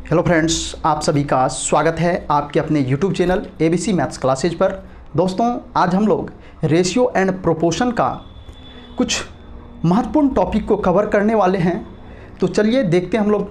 Hello friends, आप सभी का स्वागत है आपके अपने YouTube channel ABC maths classes पर। दोस्तों, आज हम लोग रेशियो एंड प्रोपोर्शन का कुछ महत्वपूर्ण टॉपिक को कवर करने वाले हैं। तो चलिए देखते हैं हम लोग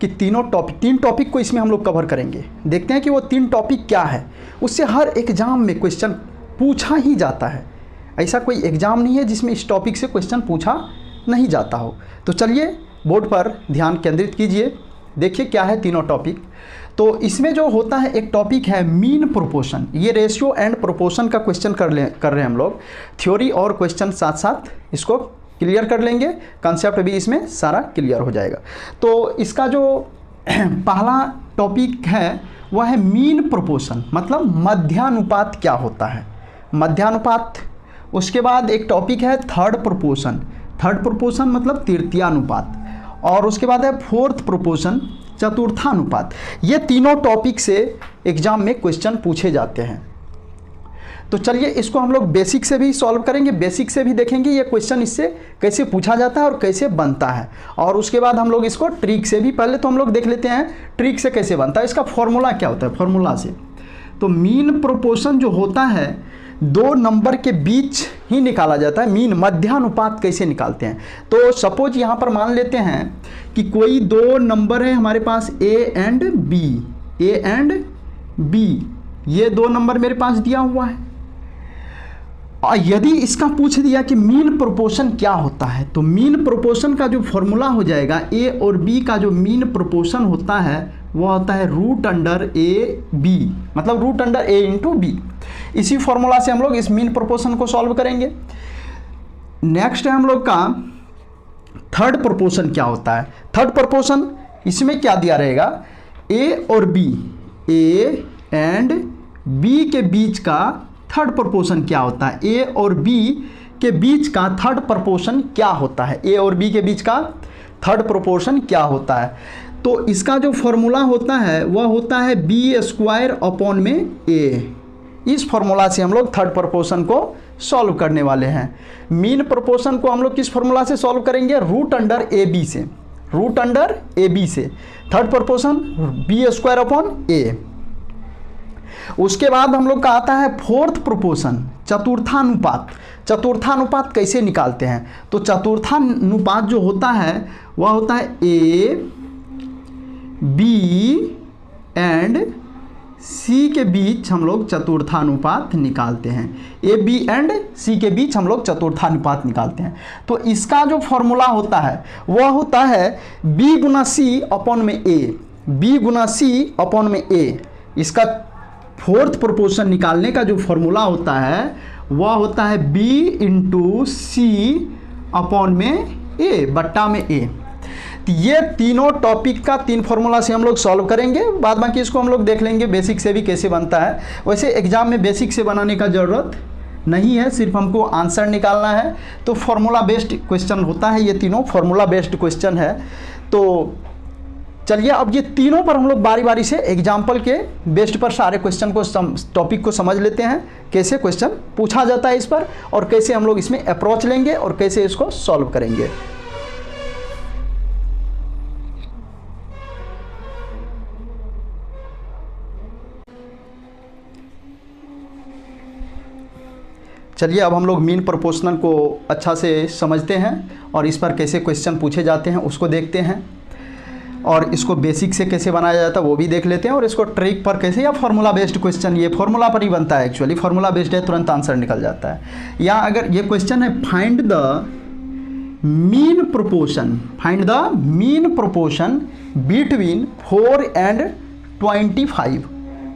कि तीन टॉपिक को इसमें हम लोग कवर करेंगे। देखते हैं कि वो तीन टॉपिक क्या है। उससे हर एग्ज़ाम में क्वेश्चन पूछा ही जाता है। ऐसा कोई एग्ज़ाम नहीं है जिसमें इस टॉपिक से क्वेश्चन पूछा नहीं जाता हो। तो चलिए बोर्ड पर ध्यान केंद्रित कीजिए। देखिए क्या है तीनों टॉपिक। तो इसमें जो होता है एक टॉपिक है मीन प्रोपोर्शन। ये रेशियो एंड प्रोपोर्शन का क्वेश्चन कर रहे हैं हम लोग। थ्योरी और क्वेश्चन साथ साथ इसको क्लियर कर लेंगे। कंसेप्ट भी इसमें सारा क्लियर हो जाएगा। तो इसका जो पहला टॉपिक है वह है मीन प्रोपोर्शन, मतलब मध्यानुपात क्या होता है, मध्यानुपात। उसके बाद एक टॉपिक है थर्ड प्रोपोर्शन। थर्ड प्रोपोर्शन मतलब तृतीयानुपात। और उसके बाद है फोर्थ प्रोपोर्शन, चतुर्थानुपात। ये तीनों टॉपिक से एग्जाम में क्वेश्चन पूछे जाते हैं। तो चलिए इसको हम लोग बेसिक से भी सॉल्व करेंगे, बेसिक से भी देखेंगे ये क्वेश्चन इससे कैसे पूछा जाता है और कैसे बनता है। और उसके बाद हम लोग इसको ट्रिक से भी, पहले तो हम लोग देख लेते हैं ट्रिक से कैसे बनता है, इसका फॉर्मूला क्या होता है। फॉर्मूला से तो मीन प्रोपोर्शन जो होता है दो नंबर के बीच ही निकाला जाता है। मीन मध्यानुपात कैसे निकालते हैं, तो सपोज यहाँ पर मान लेते हैं कि कोई दो नंबर है हमारे पास ए एंड बी। ये दो नंबर मेरे पास दिया हुआ है। और यदि इसका पूछ दिया कि मीन प्रोपोर्शन क्या होता है, तो मीन प्रोपोर्शन का जो फॉर्मूला हो जाएगा, ए और बी का जो मीन प्रोपोर्शन होता है वह होता है √A/B, मतलब √A/B। इसी फॉर्मूला से हम लोग इस मीन प्रोपोर्शन को सॉल्व करेंगे। नेक्स्ट है हम लोग का थर्ड प्रोपोर्शन क्या होता है। थर्ड प्रोपोर्शन इसमें क्या दिया रहेगा, ए और बी, ए एंड बी के बीच का थर्ड प्रोपोर्शन क्या होता है। ए और बी के बीच का थर्ड प्रोपोर्शन क्या होता है, ए और बी के बीच का थर्ड प्रोपोर्शन क्या होता है। तो इसका जो फॉर्मूला होता है वह होता है B² A। इस फॉर्मूला से हम लोग थर्ड प्रोपोर्शन को सॉल्व करने वाले हैं। मीन प्रोपोर्शन को हम लोग किस फॉर्मूला से सॉल्व करेंगे, √AB से, √AB से। Third proportion B² A। उसके बाद हम लोग का आता है फोर्थ प्रोपोर्शन, चतुर्थानुपात। चतुर्थानुपात कैसे निकालते हैं, तो चतुर्थानुपात जो होता है वह होता है A, B एंड C के बीच हम लोग चतुर्थानुपात निकालते हैं। A, B एंड C के बीच हम लोग चतुर्थानुपात निकालते हैं। तो इसका जो फॉर्मूला होता है वह होता है B×C/A, B×C/A। इसका फोर्थ प्रोपोर्शन निकालने का जो फॉर्मूला होता है वह होता है B×C/A। ये तीनों टॉपिक का तीन फॉर्मूला से हम लोग सॉल्व करेंगे। बाद बाकी इसको हम लोग देख लेंगे बेसिक से भी कैसे बनता है। वैसे एग्जाम में बेसिक से बनाने का ज़रूरत नहीं है, सिर्फ हमको आंसर निकालना है। तो फॉर्मूला बेस्ड क्वेश्चन होता है, ये तीनों फॉर्मूला बेस्ड क्वेश्चन है। तो चलिए अब ये तीनों पर हम लोग बारी बारी से एग्जाम्पल के बेस्ड पर सारे क्वेश्चन को टॉपिक को समझ लेते हैं, कैसे क्वेश्चन पूछा जाता है इस पर, और कैसे हम लोग इसमें अप्रोच लेंगे और कैसे इसको सॉल्व करेंगे। चलिए अब हम लोग मीन प्रोपोर्शनल को अच्छा से समझते हैं और इस पर कैसे क्वेश्चन पूछे जाते हैं उसको देखते हैं, और इसको बेसिक से कैसे बनाया जाता है वो भी देख लेते हैं, और इसको ट्रिक पर कैसे, या फार्मूला बेस्ड क्वेश्चन, ये फार्मूला पर ही बनता है। एक्चुअली फार्मूला बेस्ड है, तुरंत आंसर निकल जाता है। या अगर ये क्वेश्चन है find the mean proportion, find the mean proportion between 4 and 25।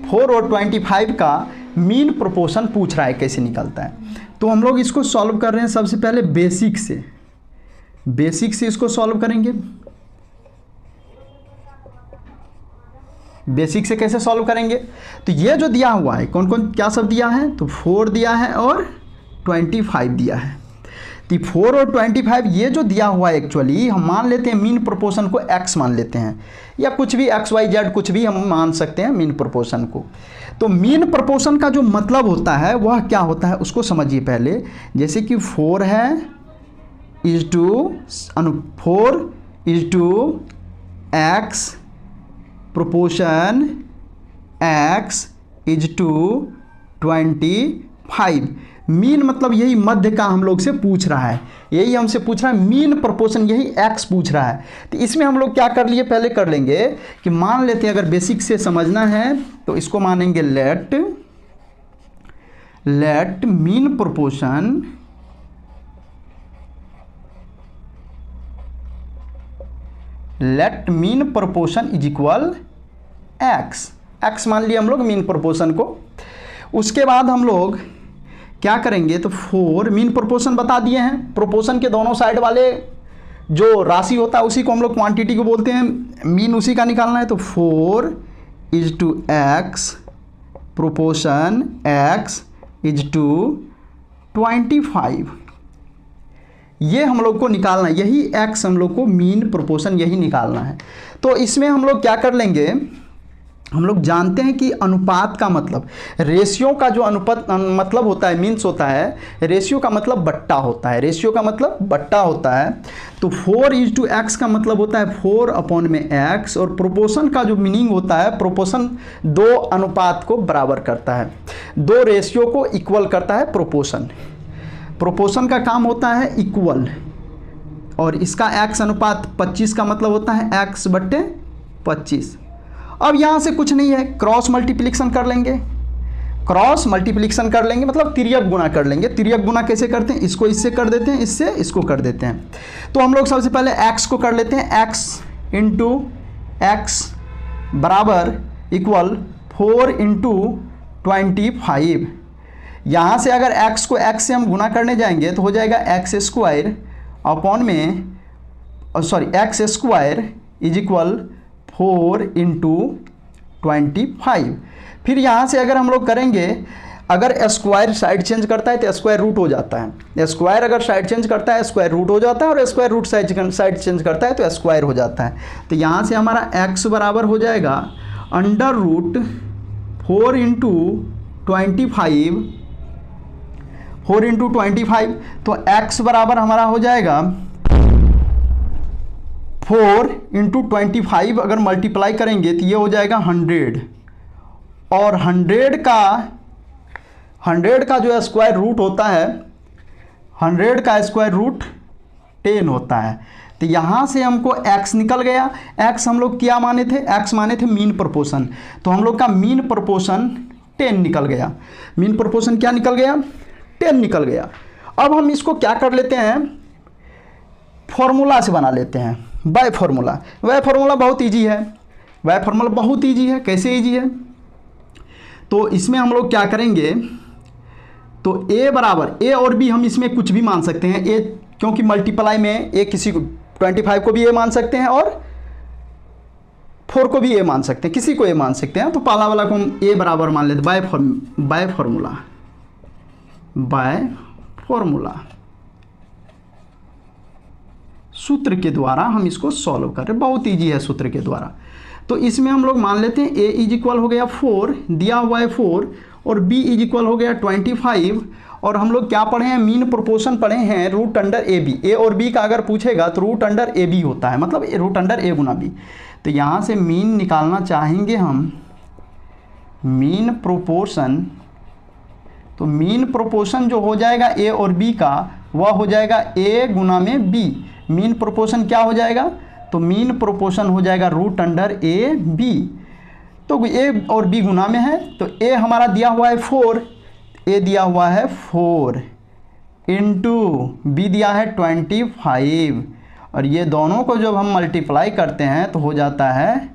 4 और 25 का मीन प्रोपोर्शन पूछ रहा है, कैसे निकलता है। तो हम लोग इसको सॉल्व कर रहे हैं सबसे पहले बेसिक से इसको सॉल्व करेंगे। बेसिक से कैसे सॉल्व करेंगे, तो ये जो दिया हुआ है कौन कौन क्या सब दिया है, तो 4 दिया है और 25 दिया है। तो 4 और 25 ये जो दिया हुआ है, एक्चुअली हम मान लेते हैं मीन प्रोपोर्शन को x मान लेते हैं, या कुछ भी XYZ कुछ भी हम मान सकते हैं मीन प्रोपोर्शन को। तो मीन प्रोपोर्शन का जो मतलब होता है वह क्या होता है उसको समझिए पहले। जैसे कि 4 है 4 is to x proportion x is to 25। Mean मतलब यही मध्य का हम लोग से पूछ रहा है, यही हमसे पूछ रहा है, मीन प्रोपोर्शन यही x पूछ रहा है। तो इसमें हम लोग क्या कर लिए, पहले कर लेंगे कि मान लेते हैं, अगर बेसिक से समझना है तो इसको मानेंगे let mean proportion is equal x मान लिया हम लोग मीन प्रोपोर्शन को। उसके बाद हम लोग क्या करेंगे, तो 4 मीन प्रोपोर्शन बता दिए हैं, प्रोपोर्शन के दोनों साइड वाले जो राशि होता है उसी को हम लोग क्वांटिटी को बोलते हैं, मीन उसी का निकालना है। तो 4 is to x proportion x is to 25, ये हम लोग को निकालना है, यही x हम लोग को मीन प्रोपोर्शन यही निकालना है। तो इसमें हम लोग क्या कर लेंगे, हम लोग जानते हैं कि अनुपात का मतलब, रेशियो का जो अनुपात मतलब होता है, मीन्स होता है, रेशियो का मतलब बट्टा होता है, रेशियो का मतलब बट्टा होता है। तो 4 इज टू x का मतलब होता है 4 अपॉन में x, और प्रोपोर्शन का जो मीनिंग होता है, प्रोपोर्शन दो अनुपात को बराबर करता है, दो रेशियो को इक्वल करता है प्रोपोर्शन का काम होता है इक्वल, और इसका x अनुपात 25 का मतलब होता है x बट्टे 25। अब यहाँ से कुछ नहीं है, क्रॉस मल्टीप्लिकेशन कर लेंगे, मतलब तिर्यक गुना कर लेंगे। तिर्यक गुना कैसे करते हैं, इसको इससे कर देते हैं, इससे इसको कर देते हैं। तो हम लोग सबसे पहले x को कर लेते हैं, x इंटू x बराबर इक्वल 4 इंटू 25। यहाँ से अगर x को x से हम गुना करने जाएंगे तो हो जाएगा x स्क्वायर अपॉन में x square is equal 4 into 25। फिर यहाँ से अगर हम लोग करेंगे, अगर स्क्वायर साइड चेंज करता है तो स्क्वायर रूट हो जाता है, स्क्वायर अगर साइड चेंज करता है स्क्वायर रूट हो जाता है, और स्क्वायर रूट साइड चेंज करता है तो स्क्वायर हो जाता है। तो यहाँ से हमारा x बराबर हो जाएगा अंडर रूट 4 इंटू 25, तो x बराबर हमारा हो जाएगा 4 इंटू 25, अगर मल्टीप्लाई करेंगे तो ये हो जाएगा 100, और 100 का जो स्क्वायर रूट होता है, 100 का स्क्वायर रूट 10 होता है। तो यहाँ से हमको x निकल गया, x हम लोग क्या माने थे, x माने थे मीन प्रोपोर्शन, तो हम लोग का मीन प्रोपोर्शन 10 निकल गया। मीन प्रोपोर्शन क्या निकल गया, 10 निकल गया। अब हम इसको क्या कर लेते हैं, फॉर्मूला से बना लेते हैं, बाय फार्मूला बहुत ईजी है, कैसे ईजी है, तो इसमें हम लोग क्या करेंगे, तो a बराबर, a और b हम इसमें कुछ भी मान सकते हैं, a क्योंकि मल्टीप्लाई में a किसी को 25 को भी a मान सकते हैं और 4 को भी a मान सकते हैं, किसी को a मान सकते हैं। तो पहला वाला को हम a बराबर मान लेते बाय फार्मूला सूत्र के द्वारा हम इसको सॉल्व कर रहे हैं, बहुत ईजी है सूत्र के द्वारा। तो इसमें हम लोग मान लेते हैं a इज इक्वल हो गया 4, दिया हुआ है 4, और b इज इक्वल हो गया 25, और हम लोग क्या पढ़े हैं, मीन प्रोपोर्शन पढ़े हैं रूट अंडर ए बी। ए और बी का अगर पूछेगा तो रूट अंडर ए बी होता है, मतलब रूट अंडर ए गुना बी। तो यहाँ से मीन निकालना चाहेंगे हम, मीन प्रोपोर्शन, तो मीन प्रोपोर्शन जो हो जाएगा ए और बी का, वह हो जाएगा ए गुना में बी। मीन प्रोपोर्शन क्या हो जाएगा, तो मीन प्रोपोर्शन हो जाएगा रूट अंडर ए बी। तो ए और बी गुना में है, तो ए हमारा दिया हुआ है 4, ए दिया हुआ है 4 इंटू बी दिया है 25, और ये दोनों को जब हम मल्टीप्लाई करते हैं तो हो जाता है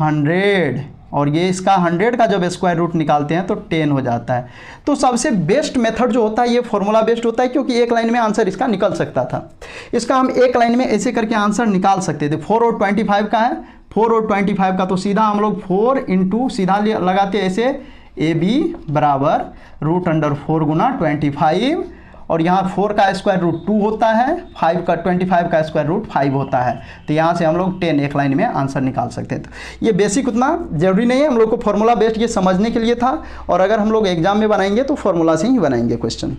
100, और ये इसका 100 का जब स्क्वायर रूट निकालते हैं तो 10 हो जाता है। तो सबसे बेस्ट मेथड जो होता है ये फॉर्मूला बेस्ड होता है, क्योंकि एक लाइन में आंसर इसका निकल सकता था। इसका हम एक लाइन में ऐसे करके आंसर निकाल सकते थे। 4 और 25 का है, 4 और 25 का, तो सीधा हम लोग 4 इंटू सीधा लगाते ऐसे ए बी बराबर रूट अंडर 4 गुना 25, और यहाँ 4 का स्क्वायर रूट 2 होता है, 25 का स्क्वायर रूट 5 होता है। तो यहाँ से हम लोग 10 एक लाइन में आंसर निकाल सकते हैं। तो ये बेसिक उतना ज़रूरी नहीं है, हम लोग को फॉर्मूला बेस्ड ये समझने के लिए था, और अगर हम लोग एग्जाम में बनाएंगे तो फॉर्मूला से ही बनाएंगे क्वेश्चन।